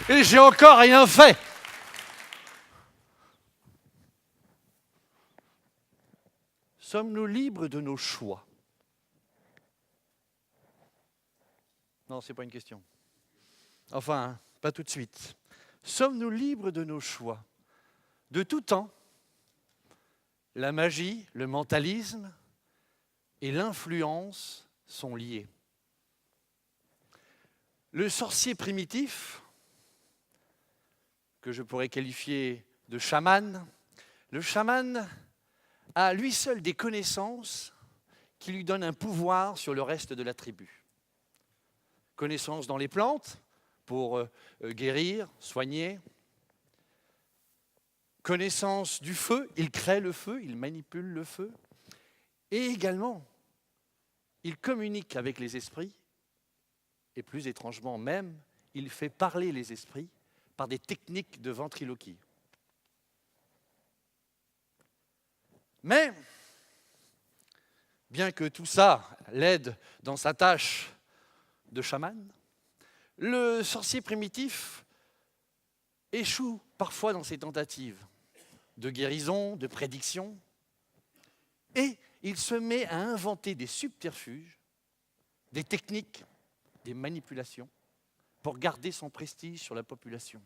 Et j'ai encore rien fait. Sommes-nous libres de nos choix? Non, ce n'est pas une question. Enfin, pas tout de suite. Sommes-nous libres de nos choix? De tout temps, la magie, le mentalisme et l'influence sont liés. Le sorcier primitif, que je pourrais qualifier de chaman, le chaman a lui seul des connaissances qui lui donnent un pouvoir sur le reste de la tribu. Connaissances dans les plantes pour guérir, soigner. Connaissance du feu, il crée le feu, il manipule le feu. Et également, il communique avec les esprits. Et plus étrangement même, il fait parler les esprits par des techniques de ventriloquie. Mais, bien que tout ça l'aide dans sa tâche de chaman, le sorcier primitif échoue parfois dans ses tentatives de guérison, de prédiction, et il se met à inventer des subterfuges, des techniques, des manipulations pour garder son prestige sur la population.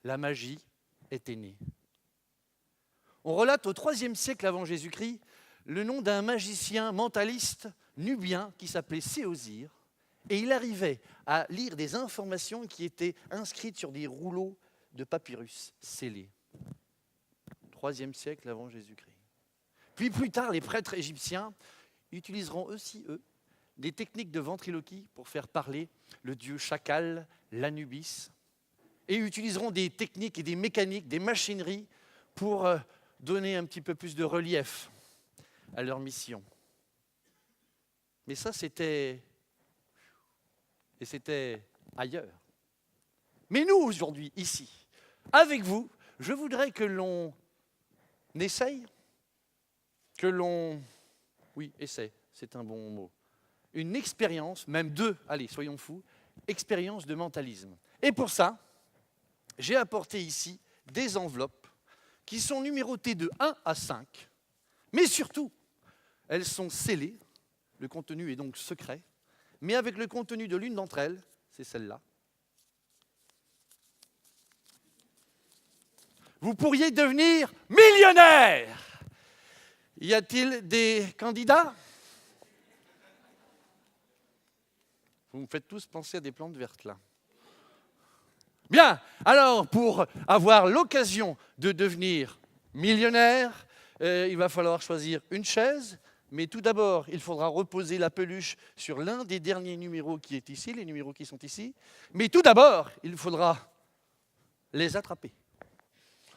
La magie était née. On relate au IIIe siècle avant Jésus-Christ le nom d'un magicien mentaliste nubien qui s'appelait Séosir, et il arrivait à lire des informations qui étaient inscrites sur des rouleaux de papyrus scellés. IIIe siècle avant Jésus-Christ. Puis plus tard, les prêtres égyptiens utiliseront aussi, eux, des techniques de ventriloquie pour faire parler le dieu chacal, l'Anubis, et utiliseront des techniques et des mécaniques, des machineries pour donner un petit peu plus de relief à leur mission. Mais ça, c'était ailleurs. Mais nous, aujourd'hui, ici, avec vous, je voudrais que l'on essaye, oui, essaie, c'est un bon mot, une expérience, même deux, allez, soyons fous, expérience de mentalisme. Et pour ça, j'ai apporté ici des enveloppes qui sont numérotées de 1 à 5, mais surtout, elles sont scellées, le contenu est donc secret, mais avec le contenu de l'une d'entre elles, c'est celle-là. Vous pourriez devenir millionnaire. Y a-t-il des candidats? Vous me faites tous penser à des plantes vertes, là. Bien, alors, pour avoir l'occasion de devenir millionnaire, il va falloir choisir une chaise, mais tout d'abord, il faudra reposer la peluche sur l'un des derniers numéros qui est ici, les numéros qui sont ici. Mais tout d'abord, il faudra les attraper.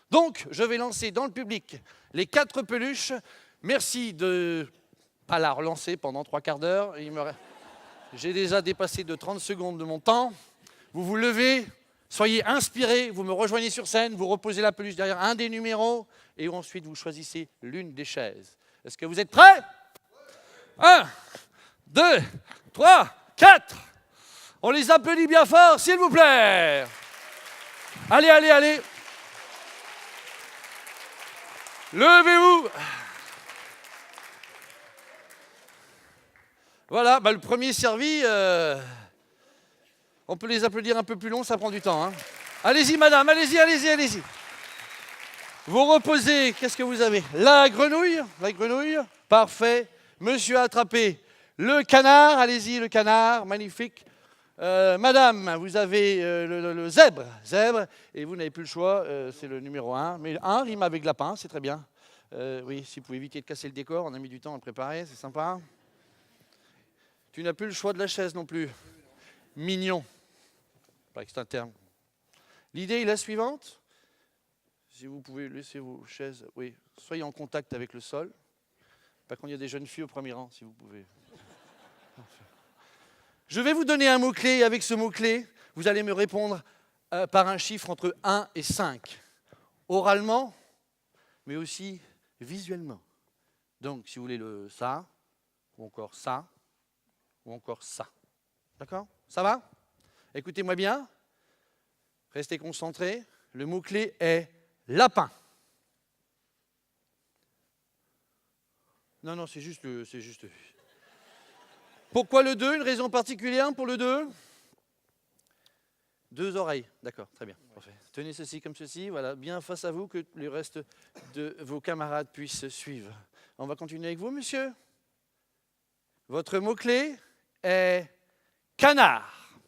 Donc, je vais lancer dans le public les 4 peluches. Merci de ne pas la relancer pendant 3 quarts d'heure. J'ai déjà dépassé de 30 secondes de mon temps. Vous vous levez, soyez inspirés, vous me rejoignez sur scène, vous reposez la peluche derrière un des numéros et ensuite vous choisissez l'une des chaises. Est-ce que vous êtes prêts? 1, 2, 3, 4. On les applaudit bien fort, s'il vous plaît. Allez, allez, allez. Levez-vous. Voilà, le premier servi, on peut les applaudir un peu plus long, ça prend du temps. Hein. Allez-y, madame, allez-y, allez-y, allez-y. Vous reposez, qu'est-ce que vous avez? La grenouille, parfait. Monsieur a attrapé le canard, allez-y, le canard, magnifique. Madame, vous avez le zèbre, et vous n'avez plus le choix, c'est le numéro 1. Mais 1 rime avec lapin, c'est très bien. Oui, si vous pouvez éviter de casser le décor, on a mis du temps à le préparer, c'est sympa. Tu n'as plus le choix de la chaise non plus. Mignon. Pas que c'est un terme. L'idée est la suivante. Si vous pouvez laisser vos chaises, oui, soyez en contact avec le sol. Pas quand il y a des jeunes filles au premier rang, si vous pouvez. Je vais vous donner un mot-clé, et avec ce mot-clé, vous allez me répondre par un chiffre entre 1 et 5. Oralement, mais aussi visuellement. Donc, si vous voulez le ça, ou encore ça, ou encore ça. D'accord? Ça va? Écoutez-moi bien. Restez concentrés. Le mot-clé est lapin. Non, c'est juste. Pourquoi le 2? Une raison particulière pour le 2? 2 oreilles. D'accord, très bien. Parfait. Tenez ceci comme ceci, voilà, bien face à vous, que le reste de vos camarades puissent suivre. On va continuer avec vous, monsieur. Votre mot-clé est canard.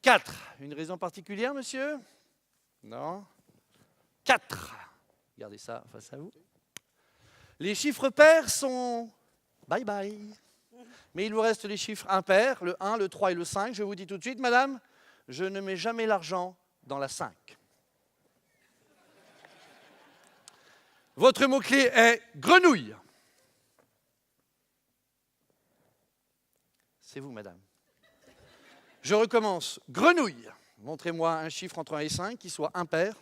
4. Une raison particulière, monsieur? Non. 4. Gardez ça face à vous. Les chiffres pairs sont bye bye. Mais il vous reste les chiffres impairs, le 1, le 3 et le 5. Je vous dis tout de suite, madame, je ne mets jamais l'argent dans la 5. Votre mot-clé est grenouille. C'est vous, madame. Je recommence. Grenouille. Montrez-moi un chiffre entre 1 et 5 qui soit impair.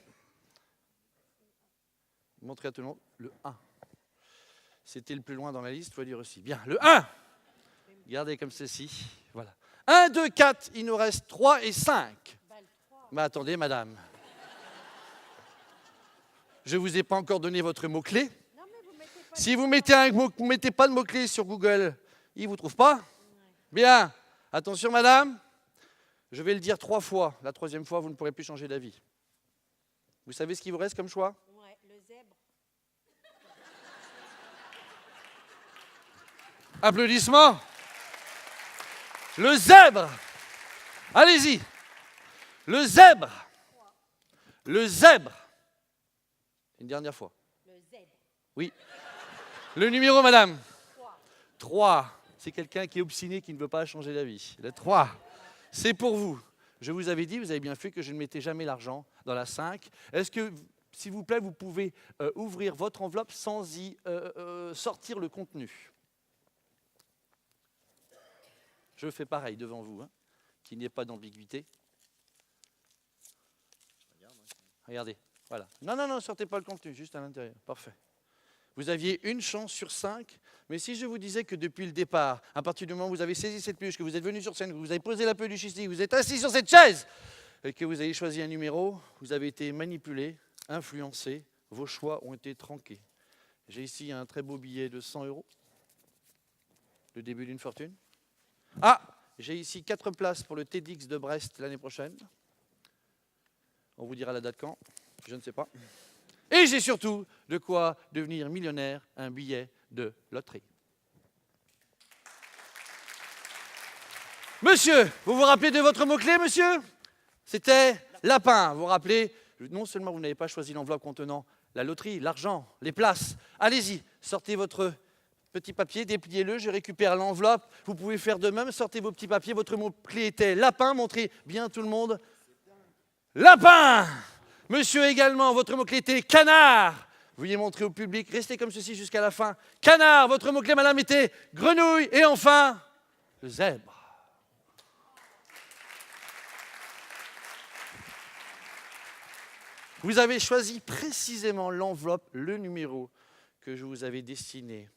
Montrez à tout le monde le 1. C'était le plus loin dans la liste, il faut dire aussi. Bien, le 1. Gardez comme ceci. Voilà. 1, 2, 4. Il nous reste 3 et 5. Mais attendez, madame. Je ne vous ai pas encore donné votre mot-clé. Si vous ne mettez pas de mot-clé sur Google, il ne vous trouve pas. Bien. Attention, madame. Je vais le dire 3 fois. La 3e fois, vous ne pourrez plus changer d'avis. Vous savez ce qu'il vous reste comme choix? Ouais, le zèbre. Applaudissements. Le zèbre. Allez-y. Le zèbre. Le zèbre. Une dernière fois. Le zèbre. Oui. Le numéro, madame? 3. 3. C'est quelqu'un qui est obstiné, qui ne veut pas changer d'avis. Le 3. C'est pour vous. Je vous avais dit, vous avez bien fait, que je ne mettais jamais l'argent dans la 5. Est-ce que, s'il vous plaît, vous pouvez ouvrir votre enveloppe sans y sortir le contenu? Je fais pareil devant vous, hein, qu'il n'y ait pas d'ambiguïté. Regardez, voilà. Non, sortez pas le contenu, juste à l'intérieur. Parfait. Vous aviez une chance sur 5, mais si je vous disais que depuis le départ, à partir du moment où vous avez saisi cette peluche, que vous êtes venu sur scène, que vous avez posé la peluche ici, vous êtes assis sur cette chaise, et que vous avez choisi un numéro, vous avez été manipulé, influencé, vos choix ont été tronqués. J'ai ici un très beau billet de 100 €, le début d'une fortune. Ah, j'ai ici 4 places pour le TEDx de Brest l'année prochaine. On vous dira la date quand, je ne sais pas. Et j'ai surtout de quoi devenir millionnaire, un billet de loterie. Monsieur, vous vous rappelez de votre mot-clé, monsieur? C'était lapin. Vous vous rappelez, non seulement vous n'avez pas choisi l'enveloppe contenant la loterie, l'argent, les places. Allez-y, sortez votre petit papier, dépliez-le, je récupère l'enveloppe. Vous pouvez faire de même, sortez vos petits papiers. Votre mot-clé était lapin. Montrez bien tout le monde. Lapin. Monsieur également, votre mot-clé était canard. Veuillez montrer au public, restez comme ceci jusqu'à la fin. Canard, votre mot-clé, madame, était grenouille. Et enfin, le zèbre. Vous avez choisi précisément l'enveloppe, le numéro que je vous avais destiné.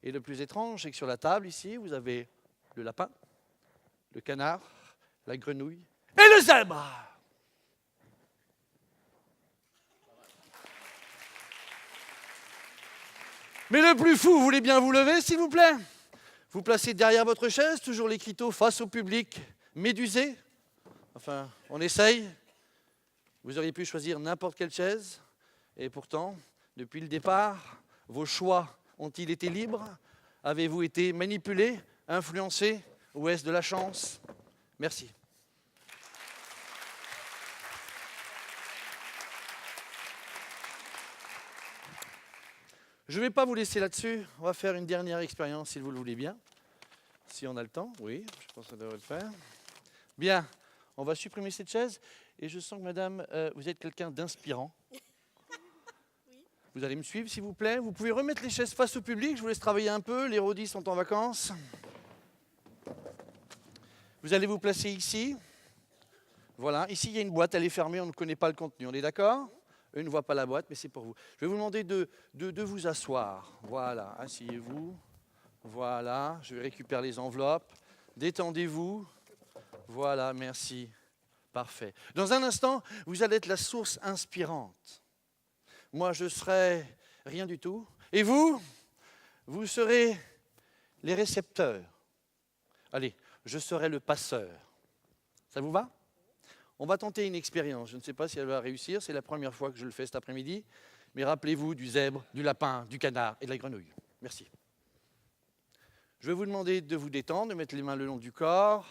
Et le plus étrange, c'est que sur la table, ici, vous avez le lapin, le canard, la grenouille et le zèbre. Mais le plus fou, vous voulez bien vous lever, s'il vous plaît? Vous placez derrière votre chaise, toujours l'écriteau face au public, médusé. Enfin, on essaye. Vous auriez pu choisir n'importe quelle chaise. Et pourtant, depuis le départ, vos choix ont-ils été libres? Avez-vous été manipulé, influencé? Ou est-ce de la chance? Merci. Je ne vais pas vous laisser là-dessus. On va faire une dernière expérience, si vous le voulez bien. Si on a le temps, oui, je pense que ça devrait le faire. Bien, on va supprimer cette chaise. Et je sens que, madame, vous êtes quelqu'un d'inspirant. Oui. Vous allez me suivre, s'il vous plaît. Vous pouvez remettre les chaises face au public. Je vous laisse travailler un peu. Les rodis sont en vacances. Vous allez vous placer ici. Voilà, ici, il y a une boîte. Elle est fermée. On ne connaît pas le contenu. On est d'accord? Eux ne voient pas la boîte, mais c'est pour vous. Je vais vous demander de vous asseoir. Voilà, asseyez-vous. Voilà, je récupère les enveloppes. Détendez-vous. Voilà, merci. Parfait. Dans un instant, vous allez être la source inspirante. Moi, je serai rien du tout. Et vous, vous serez les récepteurs. Allez, je serai le passeur. Ça vous va? On va tenter une expérience. Je ne sais pas si elle va réussir. C'est la première fois que je le fais cet après-midi. Mais rappelez-vous du zèbre, du lapin, du canard et de la grenouille. Merci. Je vais vous demander de vous détendre, de mettre les mains le long du corps.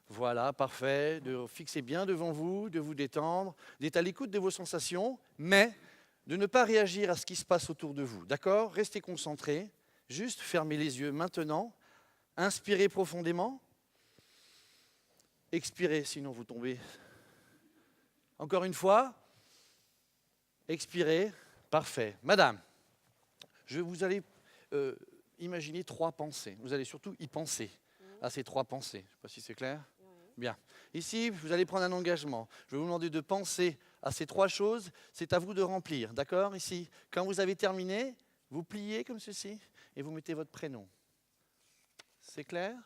Voilà, parfait. De fixer bien devant vous, de vous détendre, d'être à l'écoute de vos sensations, mais de ne pas réagir à ce qui se passe autour de vous. D'accord? Restez concentrés. Juste fermez les yeux maintenant. Inspirez profondément. Expirez, sinon vous tombez. Encore une fois. Expirez. Parfait. Madame, vous allez imaginer 3 pensées. Vous allez surtout y penser à ces 3 pensées. Je ne sais pas si c'est clair. Bien. Ici, vous allez prendre un engagement. Je vais vous demander de penser à ces 3 choses. C'est à vous de remplir. D'accord? Ici, quand vous avez terminé, vous pliez comme ceci et vous mettez votre prénom. C'est clair?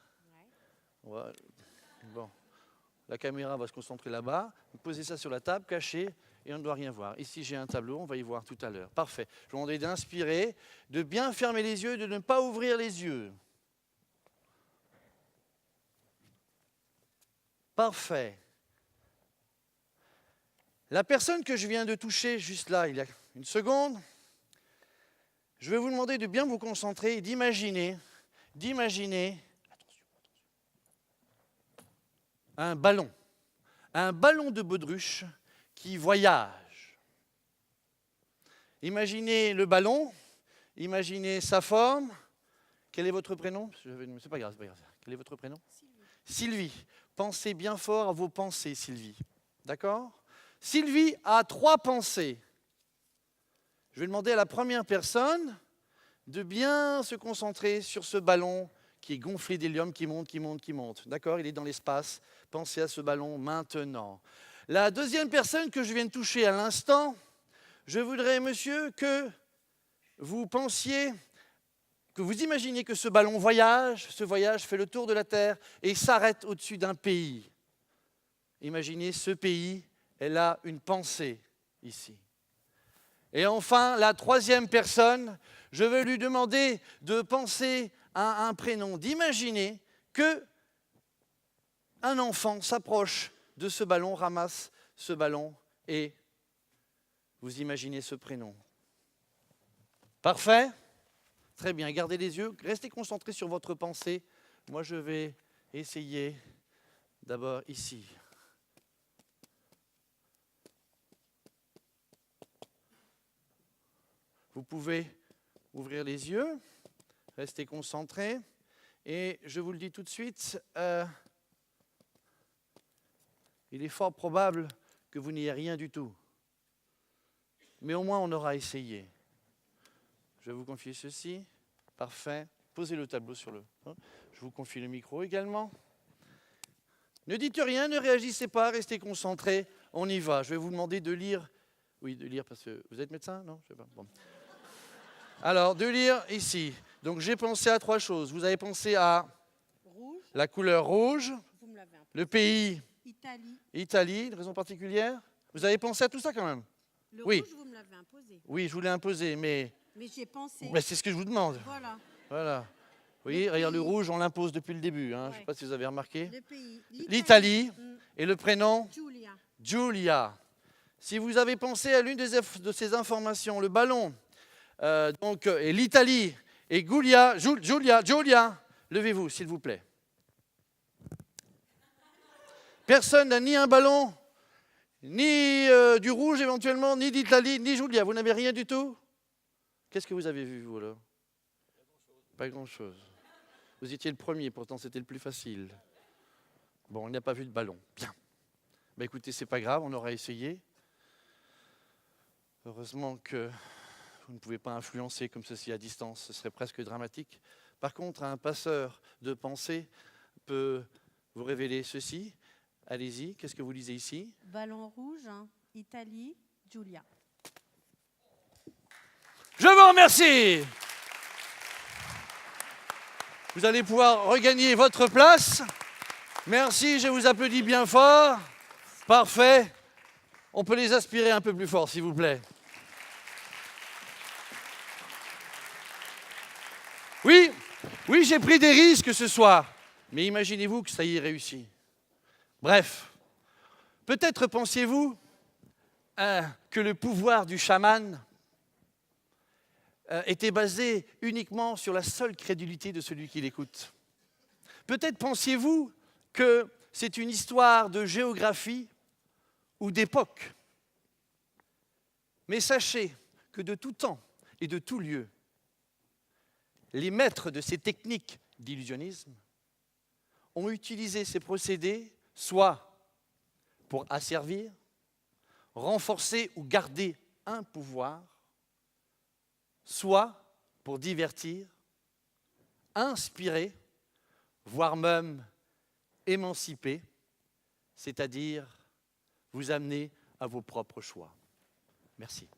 Ouais. Bon. La caméra va se concentrer là-bas. Vous posez ça sur la table, caché, et on ne doit rien voir. Ici, j'ai un tableau, on va y voir tout à l'heure. Parfait. Je vous demande d'inspirer, de bien fermer les yeux et de ne pas ouvrir les yeux. Parfait. La personne que je viens de toucher juste là, il y a une seconde, je vais vous demander de bien vous concentrer et d'imaginer un ballon de baudruche qui voyage. Imaginez le ballon, imaginez sa forme. Quel est votre prénom? C'est pas grave. Quel est votre prénom? Sylvie. Pensez bien fort à vos pensées, Sylvie. D'accord? Sylvie a 3 pensées. Je vais demander à la première personne de bien se concentrer sur ce ballon qui est gonflé d'hélium, qui monte. D'accord? Il est dans l'espace. Pensez à ce ballon maintenant. La deuxième personne que je viens de toucher à l'instant, je voudrais, monsieur, que vous pensiez, que vous imaginiez que ce ballon voyage, fait le tour de la Terre et s'arrête au-dessus d'un pays. Imaginez ce pays, elle a une pensée ici. Et enfin, la troisième personne, je veux lui demander de penser à un prénom, d'imaginer qu'un enfant s'approche de ce ballon, ramasse ce ballon et vous imaginez ce prénom. Parfait? Très bien, gardez les yeux, restez concentrés sur votre pensée. Moi, je vais essayer d'abord ici. Vous pouvez ouvrir les yeux, rester concentrés. Et je vous le dis tout de suite, il est fort probable que vous n'ayez rien du tout. Mais au moins, on aura essayé. Je vais vous confier ceci. Parfait. Posez le tableau sur le... Je vous confie le micro également. Ne dites rien, ne réagissez pas, restez concentrés. On y va. Je vais vous demander de lire. Oui, de lire parce que... Vous êtes médecin? Non, je sais pas. Bon. Alors, de lire ici. Donc, j'ai pensé à 3 choses. Vous avez pensé à rouge, la couleur rouge, vous me l'avez imposé. Le pays Italie, une raison particulière. Vous avez pensé à tout ça quand même? Le rouge, vous me l'avez imposé. Oui, je vous l'ai imposé, mais j'ai pensé. Mais c'est ce que je vous demande. Voilà. Oui, regarde, le rouge, on l'impose depuis le début. Hein. Ouais. Je ne sais pas si vous avez remarqué. Le pays, l'Italie. Et le prénom? Giulia. Si vous avez pensé à l'une de ces informations, le ballon, et l'Italie et Giulia, levez-vous, s'il vous plaît. Personne n'a ni un ballon, ni du rouge éventuellement, ni d'Italie, ni Giulia. Vous n'avez rien du tout? Qu'est-ce que vous avez vu, vous, là? Pas grand-chose. Vous étiez le premier, pourtant c'était le plus facile. Bon, il n'y a pas vu de ballon. Bien. Ben, écoutez, c'est pas grave, on aura essayé. Heureusement que vous ne pouvez pas influencer comme ceci à distance, ce serait presque dramatique. Par contre, un passeur de pensée peut vous révéler ceci. Allez-y, qu'est-ce que vous lisez ici? Ballon rouge, Italie, Giulia. Je vous remercie. Vous allez pouvoir regagner votre place. Merci, je vous applaudis bien fort. Parfait. On peut les aspirer un peu plus fort, s'il vous plaît. Oui, oui, j'ai pris des risques ce soir. Mais imaginez-vous que ça y est réussi. Bref, peut-être pensiez-vous que le pouvoir du chaman était basé uniquement sur la seule crédulité de celui qui l'écoute. Peut-être pensiez-vous que c'est une histoire de géographie ou d'époque. Mais sachez que de tout temps et de tout lieu, les maîtres de ces techniques d'illusionnisme ont utilisé ces procédés soit pour asservir, renforcer ou garder un pouvoir, soit pour divertir, inspirer, voire même émanciper, c'est-à-dire vous amener à vos propres choix. Merci.